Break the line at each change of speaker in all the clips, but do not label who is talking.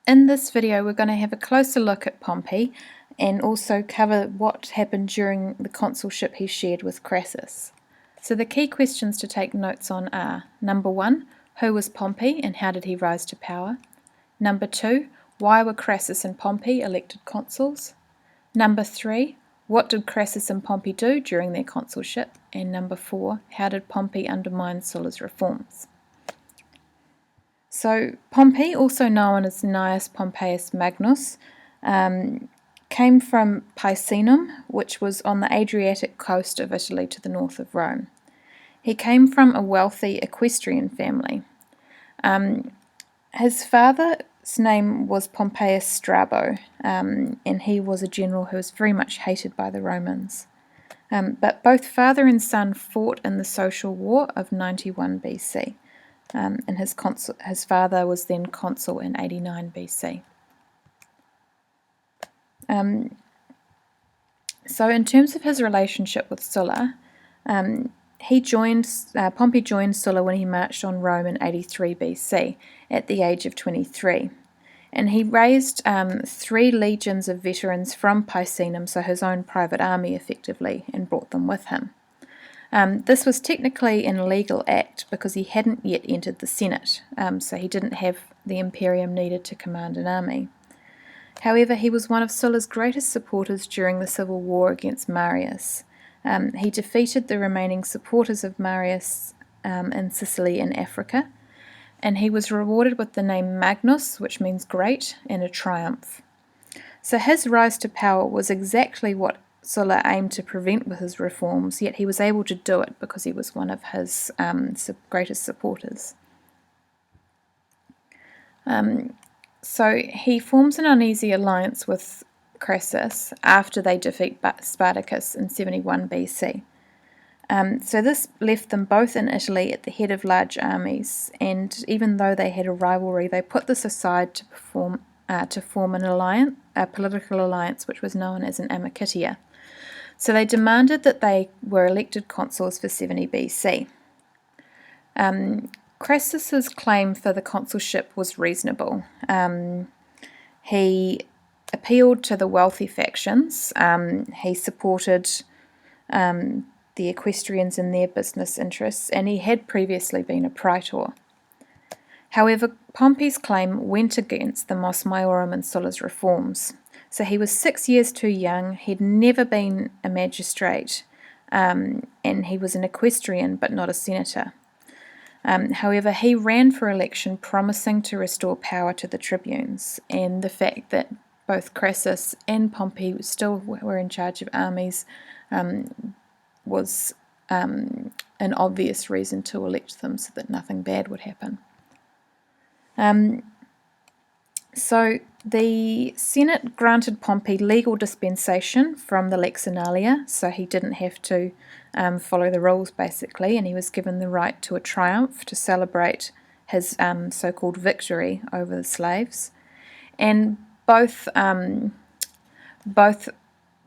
In this video we're going to have a closer look at Pompey and also cover what happened during the consulship he shared with Crassus. So the key questions to take notes on are: number 1, who was Pompey and how did he rise to power? Number 2, why were Crassus and Pompey elected consuls? Number 3, what did Crassus and Pompey do during their consulship? And number 4, how did Pompey undermine Sulla's reforms? So Pompey, also known as Gnaeus Pompeius Magnus, came from Picenum, which was on the Adriatic coast of Italy to the north of Rome. He came from a wealthy equestrian family. His father's name was Pompeius Strabo, and he was a general who was very much hated by the Romans. But both father and son fought in the Social War of 91 BC. And his father was then consul in 89 BC. So in terms of his relationship with Sulla, Pompey joined Sulla when he marched on Rome in 83 BC at the age of 23. And he raised 3 legions of veterans from Picenum, so his own private army effectively, and brought them with him. This was technically an illegal act because he hadn't yet entered the Senate, so he didn't have the imperium needed to command an army. However, he was one of Sulla's greatest supporters during the civil war against Marius. He defeated the remaining supporters of Marius in Sicily and Africa, and he was rewarded with the name Magnus, which means great, and a triumph. So his rise to power was exactly what Sulla aimed to prevent with his reforms, yet he was able to do it because he was one of his greatest supporters. So he forms an uneasy alliance with Crassus after they defeat Spartacus in 71 BC. So this left them both in Italy at the head of large armies, and even though they had a rivalry, they put this aside to form an alliance, a political alliance, which was known as an amicitia. So they demanded that they were elected consuls for 70 BC. Crassus's claim for the consulship was reasonable. He appealed to the wealthy factions. He supported the equestrians in their business interests, and he had previously been a praetor. However, Pompey's claim went against the Mos Maiorum and Sulla's reforms. So he was 6 years too young, he'd never been a magistrate, and he was an equestrian but not a senator. However, he ran for election promising to restore power to the tribunes, and the fact that both Crassus and Pompey still were in charge of armies was an obvious reason to elect them so that nothing bad would happen. So the Senate granted Pompey legal dispensation from the Lexinalia, so he didn't have to follow the rules basically, and he was given the right to a triumph to celebrate his so-called victory over the slaves. And both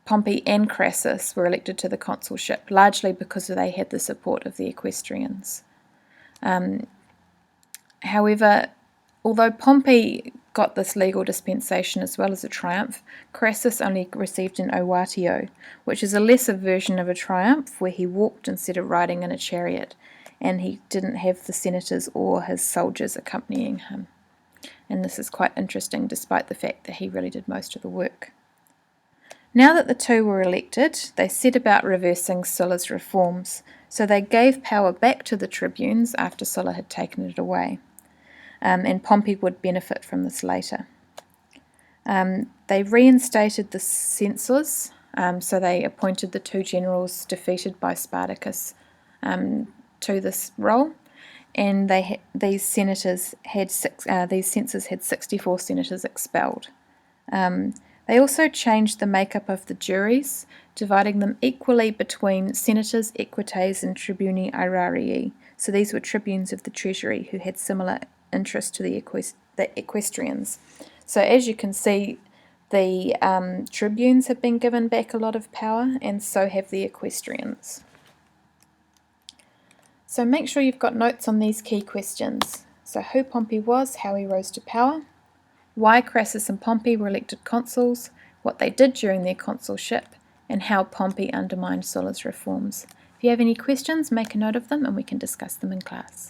Pompey and Crassus were elected to the consulship, largely because they had the support of the equestrians. However, although Pompey got this legal dispensation as well as a triumph, Crassus only received an ovatio, which is a lesser version of a triumph where he walked instead of riding in a chariot, and he didn't have the senators or his soldiers accompanying him. And this is quite interesting despite the fact that he really did most of the work. Now that the two were elected, they set about reversing Sulla's reforms, so they gave power back to the tribunes after Sulla had taken it away. And Pompey would benefit from this later. They reinstated the censors, so they appointed the 2 generals defeated by Spartacus to this role, and these censors had 64 senators expelled. They also changed the makeup of the juries, dividing them equally between senators, equites, and tribuni aerarii. So these were tribunes of the treasury who had similar interest to the equestrians. So as you can see, the tribunes have been given back a lot of power, and so have the equestrians. So make sure you've got notes on these key questions. So who Pompey was, how he rose to power, why Crassus and Pompey were elected consuls, what they did during their consulship, and how Pompey undermined Sulla's reforms. If you have any questions, make a note of them and we can discuss them in class.